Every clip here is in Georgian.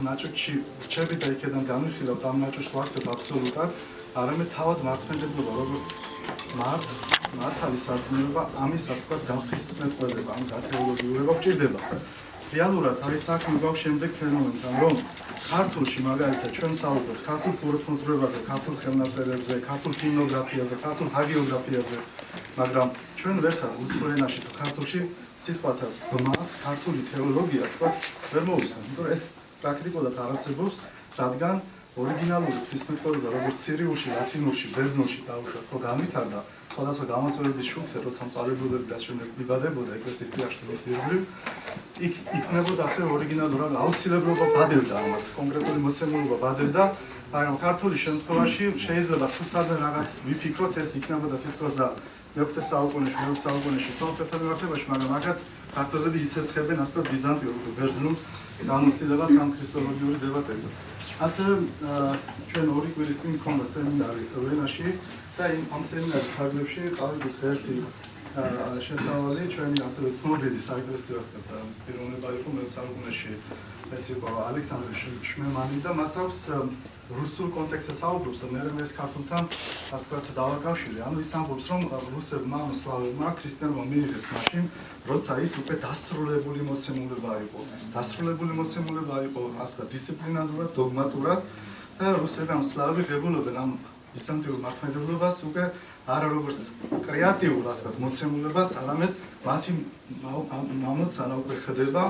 ნაჭუჭი რჩები და იქიდან განვიხილავთ ამ ნაჭუჭს ვახსებ აბსოლუტად არამედ თავად მართლმადიდებლობა როგორც მართალი სარწმუნოება ამის ასწრაფად გაფრთხილდება ამ გათეოლოგიურება გვჭირდება რეალურად არის საქმე გვაქვს შემდეგ ფენომენთან რომ ქართულში მაგალითად ჩვენ საუბრობთ ქართულ ხუროთმოძღვრებაზე, ქართულ ხელნაწერებზე, ქართულ კინოგრაფიაზე, ქართულ ჰაგიოგრაფიაზე მაგრამ ჩვენ ვერსად რუსულ ენაში თუ ქართულში სიტყვათა ბმას ქართული თეოლოგიას თქვა ვერ მოვისმენთ იმიტომ რომ ეს პრაქტიკულად არ არსებობს, რადგან ორიგინალური ღვთისმეტყველება როგორც სირიულში, ლათინურში, ბერძნულში დაუშვათ, ხო განვითარდა, სხვადასხვა გამოწვევების შუქზე, როცა მწვალებლობები და შემდეგ იბადებოდა ეკლესიის წინაშე მისირგვლივ, იქ იქნებოდა ასე ორიგინალურად აუცილებლობა ბადებდა ამას, კონკრეტული მოცემულობა ბადებდა, მაგრამ ქართული შემთხვევაში შეიძლება თუ სადღაც რაღაც ვიფიქროთ, ეს იქნებოდა თითქოს და მე-5 საუკუნეში, მე-6 საუკუნეში სომხებთან მიმართებაში, მაგრამ მაგაც ქართველები ისესხებენ ასე ბიზანტიურ ბერძნულ გამოცდილებას ამ ქრისტოლოგიური დებატების. ასევე ჩვენ ორი კვირის წინ მქონდა სემინარი ვენაში და ამ სემინარის ფარგლებში ყავით ერთი შესავალი ჩვენი ასევე ცნობილი საეკლესიო პიროვნება იყო მე-3 საუკუნეში ეს იყო ალექსანდრე შმემანი და მას აქვს რუსულ კონტექსტზე საუბრობს, მე ეს ქართულთან ასე ვთქვათ დავაკავშირე. ანუ ის ამბობს, რომ რუსებმა, სლავებმა ქრისტიანობა მიიღეს მაშინ, როცა ის უკვე დასრულებული მოცემულობა იყო. დასრულებული მოცემულობა იყო ასე ვთქვათ დისციპლინარულად, დოგმატურად და რუსები ან სლავები ღებულობენ ამ ბიზანტიურ მართლმადიდებლობას უკვე არა როგორც კრეატიულ ასე ვთქვათ მოცემულობას, არამედ მათი მამოცანა უკვე ხდება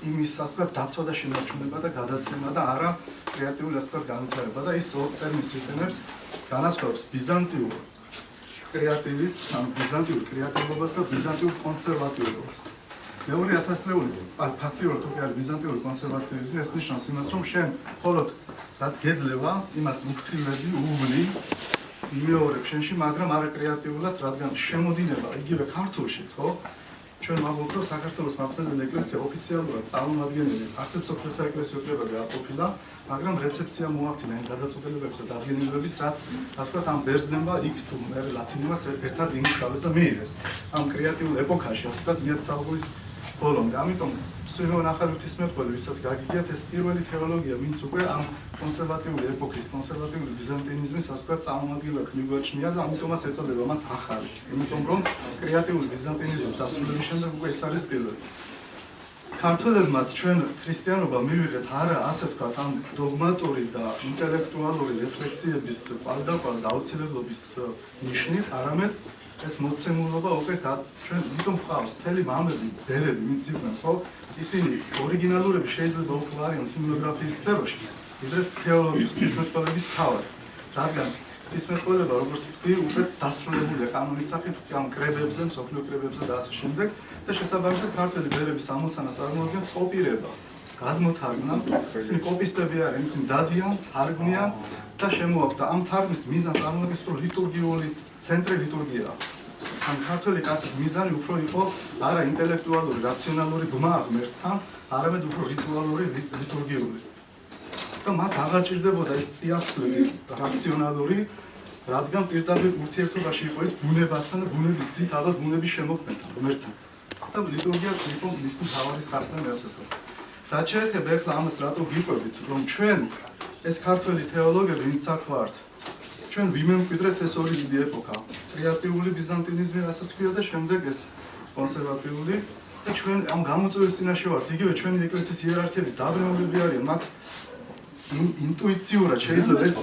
იმის ასე ვთქვათ დაცვა და შენარჩუნება და გადაცემა და არა კრეატიული ასე ვთქვათ განვითარება და ის ტერმინს იყენებს განასხვავებს ბიზანტიურ კრეატივილიზმს, ან ბიზანტიურ კრეატიულობას და ბიზანტიურ კონსერვატიულობას. მეორე ათასწლეული ფაქტიურად უკვე არის ბიზანტიური კონსერვატივიზმი, ეს ნიშნავს იმას, რომ შენ მხოლოდ რაც გეძლევა, იმას უხტილები, უვლი იმეორებ შენში, მაგრამ არა კრეატიულად, რადგან შემოდინება იგივე ქართულშიც, ხო? ჩვენ ვამბობთ, რომ საქართველოს მართლმადიდებელი ეკლესია ოფიციალურად წარმომადგენელი არცერთ სოფლიო საეკლესიო კრებაზე არ ყოფილა, მაგრამ რეცეფცია მოახდინა იმ გადაწყვეტილებებს და დადგენილებას, რაც ასე ვთქვათ ამ ბერძნებმა იქ თუ მე ლათინურს ერთად იმუშავეს და მიიღეს. ამ კრეატიულ ეპოქაში, ასე ვთქვათ, მე საუკუნის ბოლომდე. ამიტომ სვიმეონ ახალი ღვთისმეტყველი, ვისაც გაგიგიათ, ეს პირველი თეოლოგია, ვინც უკვე ამ კონსერვატიული ეპოქის, კონსერვატიული ბიზანტინიზმის ასე ვთქვათ წარმომადგენლად მიგვაჩნია და ამიტომაც ეწოდება მას ახალი. იმიტომ რომ კრეატიული ბიზანტინიზმის დასრულების შემდეგ უკვე ეს არის პირველი. ქართველებმაც ჩვენ ქრისტიანობა მივიღეთ არა ასე ვთქვათ ამ დოგმატური და ინტელექტუალური რეფლექსიების პალდაპალ აუცილებლობის ნიშნით, არამედ ეს მოცემულობა უკვე ჩვენ იმიტომ გვყავს მთელი მამები, ბერები, ვინც იყვნენ, ხო? ისინი ორიგინალურები შეიძლება უფრო არიან ჰიმნოგრაფიის სფეროში, ვიდრე თეოლოგიის, ღვთისმეტყველების თავად. რადგან ღვთისმეტყველება, როგორც ვთქვი, უკვე დასრულებულია კანონის სახით ამ კრებებზე, მსოფლიო კრებებზე და ასე შემდეგ და შესაბამისად ქართველი ბერების ამოცანას წარმოადგენს კოპირება. გადმოთარგმნა, ისინი კოპისტები არიან, ისინი დადიან, თარგმნიან და შემოაქვთ ამ თარგმნის მიზანს წარმოადგენს, რომ ლიტურგიული ცენტრი ლიტურგია. ამ ქართული კაცის მიზანი უფრო იყო არა ინტელექტუალური, რაციონალური ბმა ღმერთთან, არამედ უფრო რიტუალური, ლიტურგიული. და მას აღარ ჭირდებოდა ეს წიაღწევი რაციონალური, რადგან პირდაპირ ურთიერთობაში იყო ეს ბუნებასთან და ბუნების გზით ალბათ ბუნების შემოქმედთან, ღმერთთან. და ლიტურგია იყო მისი მთავარი სარწმუნო ასე ვთქვათ. რაც შეეხება ახლა ამას რატო ვიყვებით, რომ ჩვენ ეს ქართველი თეოლოგები ვინც საქმართ ჩვენ ვიმემკვიდრეთ ეს ორი დიდი ეპოქა. კრეატიული ბიზანტინიზმი, რასაც ქვია და შემდეგ ეს კონსერვატიული და ჩვენ ამ გამოწვევის წინაშე ვართ. იგივე ჩვენი ეკლესიის იერარქიების დაბნეულები არიან, მათ ინტუიციურად შეიძლება ეს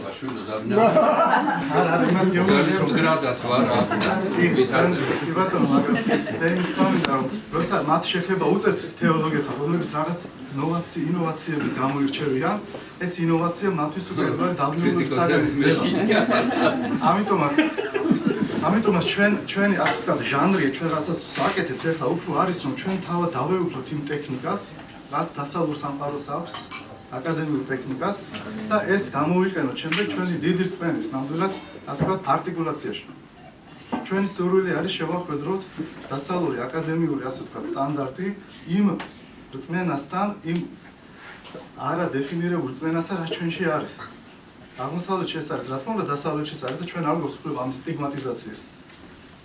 არა, იმას გეუბნებით ვარ, კი ბატონო, მაგრამ თემის კომენტარ, როცა მათ შეხება უწევთ თეოლოგიებთან, რომლებიც რაღაც ინოვაციები გამოირჩევიან, ეს ინოვაცია მათთვის უკვე დაბნეული საგანია. ამიტომაც ჩვენი ასე ვთქვათ ჟანრი, ჩვენ რასაც ვაკეთებთ ახლა უფრო არის, რომ ჩვენ თავად დავეუფლოთ იმ ტექნიკას, რაც დასავლურ სამყაროს აქვს, აკადემიურ ტექნიკას და ეს გამოვიყენოთ შემდეგ ჩვენი დიდი რწმენის ნამდვილად ასე ვთქვათ არტიკულაციაში. ჩვენი სურვილი არის შევახვედროთ დასავლური აკადემიური ასე ვთქვათ სტანდარტი იმ რწმენასთან, იმ არა დეფინირებულ რწმენასთან, რაც ჩვენში არის. აღმოსავლეთში ეს არის, რა თქმა უნდა, დასავლეთში ეს არის და ჩვენ არ გვაქვს უფლება ამის სტიგმატიზაციას.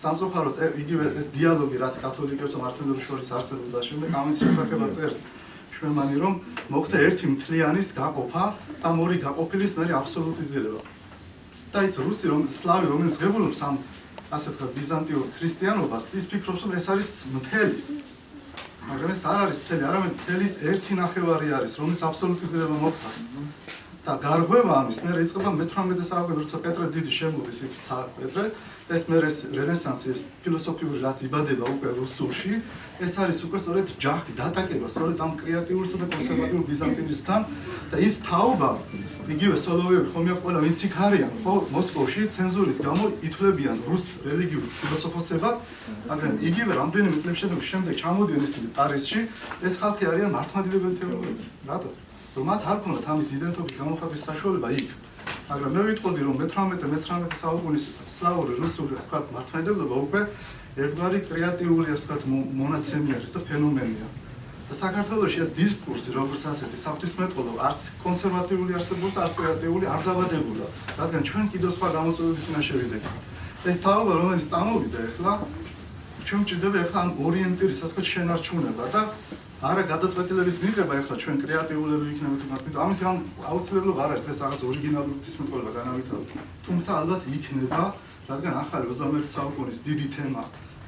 სამწუხაროდ იგივე ეს დიალოგი, რაც კათოლიკებს და მართლმადიდებლებს შორის არსებობდა, შემდეგ ამის შესახებაც წერს ჩვენმანი რომ მოხდა ერთი მთლიანის გაყოფა და ამ ორი გაყოფილის მერე აბსოლუტიზირება. და ის რუსი სლავი რომელიც ღებულობს ამ ასე ვთქვათ ბიზანტიურ ქრისტიანობას ის ფიქრობს რომ ეს არის მთელი. მაგრამ ეს არ არის მთელი, არამედ მთლის ერთი ნახევარი არის, რომელიც აბსოლუტიზირება მოხდა. და გარღვევა ამის მერე იწყება მე-18 საუკუნეში, როცა პეტრე დიდი შემოდის იქ ცარ პეტრე, ეს მერე რენესანსი, ფილოსოფიური რაც იბადება უკვე რუსულში, ეს არის უკვე სწორედ ჯახი, დატაკება სწორედ ამ კრეატიულსა და კონსერვატიულ ბიზანტინისთან და ის თაობა, იგივე სოლოვიები ხომ ყველა ვინც იქ არიან, ხო, მოსკოვში ცენზურის გამო ითვლებიან რუს რელიგიურ ფილოსოფოსებად, მაგრამ იგივე რამდენიმე წლების შემდეგ ჩამოდიან ისინი პარიზში, ეს ხალხი არიან მართლმადიდებელი თეოლოგები. რატო? რომ მათ არ ქონდათ ამის იდენტობის გამოხატვის საშუალება იქ. მაგრამ მე ვიტყოდი რომ მე-19 საუკუნის სლავური რუსული ვთქვათ მართლმადიდებლობა უკვე ერთგვარი კრეატიული ასე ვთქვათ მონაცემი არის და ფენომენია. და საქართველოში ეს დისკურსი როგორც ასეთი საფრთხისმეტყველო არც კონსერვატიული არსებობს, არც კრეატიული არ დავადებულა. რადგან ჩვენ კიდევ სხვა გამოწვევების წინაშე ვიდექით. ეს თაობა რომელიც წამოვიდა ახლა ჩვენ ჭირდება ახლა ამ ორიენტირის ასე ვთქვათ შენარჩუნება და არა გადაწყვეტილების მიღება ახლა ჩვენ კრეატიულები ვიქნებით მაგრამ ამის გამო აუცილებლობა არ არის ეს რაღაც ორიგინალური ღვთისმეტყველება განავითაროთ. თუმცა ალბათ იქნება, რადგან ახალი 21 საუკუნის დიდი თემა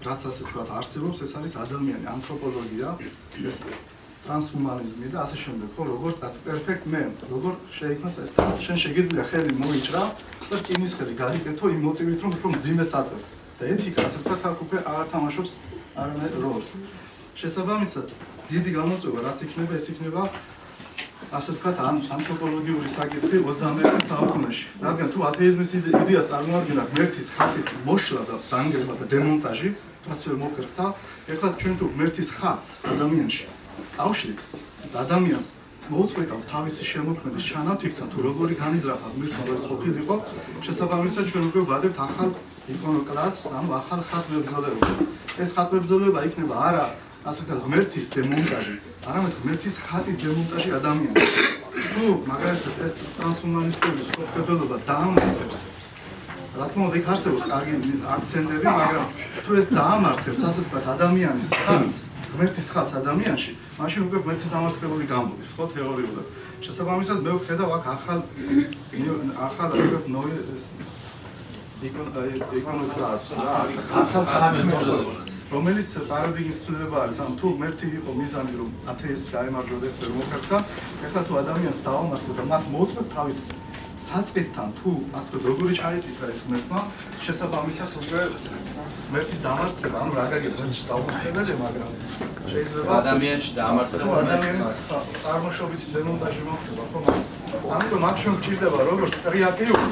რაც ასე ვთქვათ არსებობს, ეს არის ადამიანი, ანთროპოლოგია, ეს ტრანსჰუმანიზმი და ასე შემდეგ. ხო, როგორც as perfect man, როგორ შეიქმნას ეს და შენ შეგიძლია ხელი მოიჭრა და რკინის ხელი გაიგეთო იმ მოტივით, რომ უფრო მძიმეს აწევთ. და ეთიკა ასე ვთქვათ აქ უკვე არ თამაშობს არანაირ როლს. შესაბამისად დიდი გამოწვევა რაც იქნება ეს იქნება ასე ვთქვათ ანთროპოლოგიური საკითხი 21 საუკუნეში. რადგან თუ ათეიზმის იდეას წარმოადგენდა ღმერთის ხატის მოშლა და დანგრევა და დემონტაჟი, ასე ვერ მოხერხდა, ეხლა ჩვენ თუ ღმერთის ხატს ადამიანში წავშლით და ადამიანს მოუწყვეტავთ თავისი შემოქმედის ჩანაფიქრთან თუ როგორი განიზრახა ღმერთმა რომ ეს ყოფილიყო, შესაბამისად ჩვენ უკვე ვადებთ ახალ იკონოკლასს, ამ ახალ ხატმებრძოლებას. ეს ხატმებრძოლება იქნება არა ასე ვთქვათ ღმერთის დემონტაჟი, არამედ ღმერთის ხატის დემონტაჟი ადამიანში. თუ მაგალითად ეს ტრანსჰუმანისტული მსოფლმხედველობა დაამარცხებს, რა თქმა უნდა იქ არსებობს კარგი აქცენტები, მაგრამ თუ ეს დაამარცხებს ასე ვთქვათ ადამიანის ხატს, ღმერთის ხატს ადამიანში, მაშინ უკვე ღმერთის დამარცხებული გამოდის, ხო თეორიულად. შესაბამისად მე ვხედავ აქ ახალ ასე ვთქვათ იკონოკლასს, ახალ ხატმებრძოლებას. რომელიც პარადინგის ცვლილება არის, ანუ თუ ღმერთი იყო მიზანი რომ ათეისტი გაემარჯვებდეს ვერ მოხერხდა, ეხლა თუ ადამიანს დაამარცხებთ და მას მოუწყვეტ თავის საწყისთან თუ ასე როგორი ჩაიტიტა ეს ღმერთმა, შესაბამისად უკვე ღმერთის დამარცხება, ანუ რა გაგებთ დაუხსნებელია, მაგრამ შეიძლება ადამიანში დაამარცხება ადამიანის წარმოშობით დემონტაჟი მოხდება, ხო მას. ამიტომ აქ ჩვენ გვჭირდება როგორც კრეატიული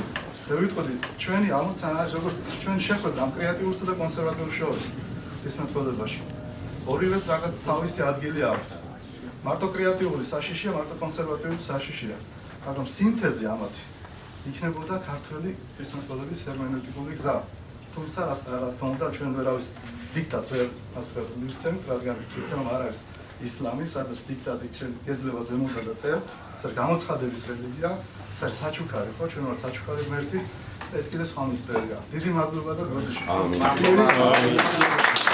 და ვიტყოდი ჩვენი ამოცანა როგორც ჩვენ შეხვედრა ამ კრეატიულსა და კონსერვატიულ შორის ღვთისმეტყველებაში. ორივეს რაღაც თავისი ადგილი აქვს. მარტო კრეატიული საშიშია, მარტო კონსერვატიული საშიშია. მაგრამ სინთეზი ამათი იქნებოდა ქართველი ღვთისმეტყველების ჰერმენევტიკული გზა. თუმცა რა თქმა უნდა ჩვენ ვერავის დიქტატს ვერ ასე ვცემთ, რადგან ქრისტიანობა არ არის ისლამი, სადაც დიქტატი ჩვენ ეძლევა ზემოდან და წერ, ეს არის გამოცხადების რელიგია, ეს არის საჩუქარი, ხო, ჩვენ ვარ საჩუქარი ღმერთის, ეს კიდე სხვა მისტერია. დიდი მადლობა და გოდეში. ამინ.